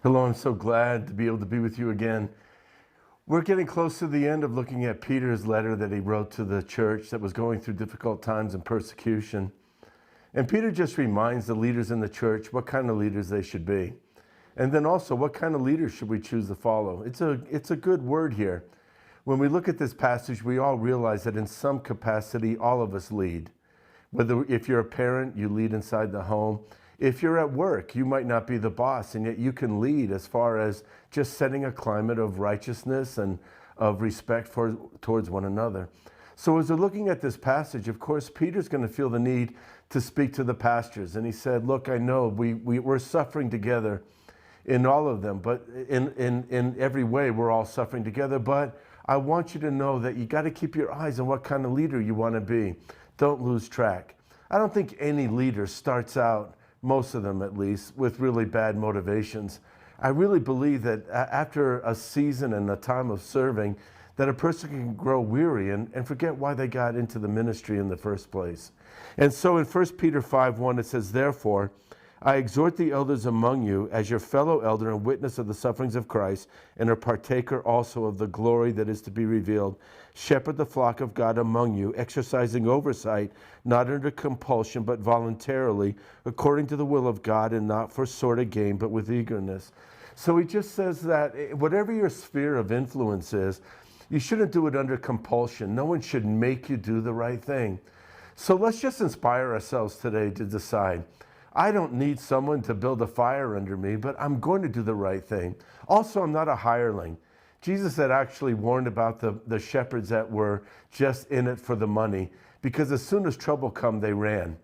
Hello, I'm so glad to be able to be with you again. We're getting close to the end of looking at Peter's letter that he wrote to the church that was going through difficult times and persecution. And Peter just reminds the leaders in the church what kind of leaders they should be. And then also, what kind of leaders should we choose to follow? It's a good word here. When we look at this passage, we all realize that in some capacity, all of us lead. If you're a parent, you lead inside the home. If you're at work, you might not be the boss, and yet you can lead as far as just setting a climate of righteousness and of respect towards one another. So as we're looking at this passage, of course, Peter's going to feel the need to speak to the pastors. And he said, look, I know we're suffering together in all of them, but in every way, we're all suffering together. But I want you to know that you got to keep your eyes on what kind of leader you want to be. Don't lose track. I don't think any leader starts out, most of them at least, with really bad motivations. I really believe that after a season and a time of serving, that a person can grow weary and forget why they got into the ministry in the first place. And so in 1 Peter 5:1, it says, therefore, I exhort the elders among you as your fellow elder and witness of the sufferings of Christ and a partaker also of the glory that is to be revealed. Shepherd the flock of God among you, exercising oversight, not under compulsion, but voluntarily, according to the will of God and not for sort of gain, but with eagerness. So he just says that whatever your sphere of influence is, you shouldn't do it under compulsion. No one should make you do the right thing. So let's just inspire ourselves today to decide, I don't need someone to build a fire under me, but I'm going to do the right thing. Also, I'm not a hireling. Jesus had actually warned about the shepherds that were just in it for the money, because as soon as trouble come, they ran.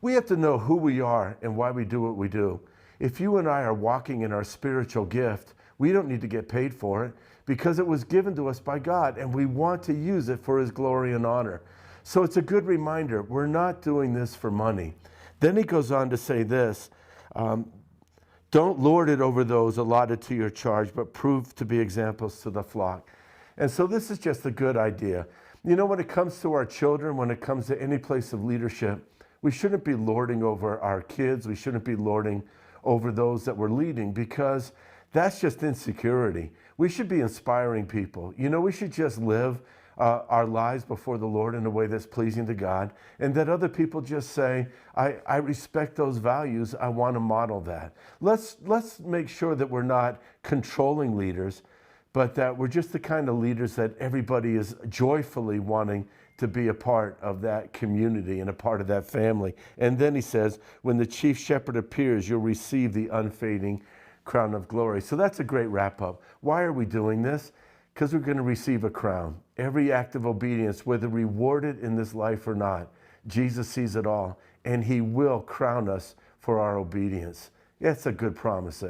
We have to know who we are and why we do what we do. If you and I are walking in our spiritual gift, we don't need to get paid for it because it was given to us by God, and we want to use it for His glory and honor. So it's a good reminder, we're not doing this for money. Then he goes on to say this, don't lord it over those allotted to your charge, but prove to be examples to the flock. And so this is just a good idea. You know, when it comes to our children, when it comes to any place of leadership, we shouldn't be lording over our kids. We shouldn't be lording over those that we're leading, because that's just insecurity. We should be inspiring people. You know, we should just live our lives before the Lord in a way that's pleasing to God, and that other people just say, I respect those values, I want to model that. Let's make sure that we're not controlling leaders, but that we're just the kind of leaders that everybody is joyfully wanting to be a part of that community and a part of that family. And then he says, when the chief shepherd appears, you'll receive the unfading crown of glory. So that's a great wrap up. Why are we doing this? Because we're going to receive a crown. Every act of obedience, whether rewarded in this life or not, Jesus sees it all, and He will crown us for our obedience. That's a good promise there.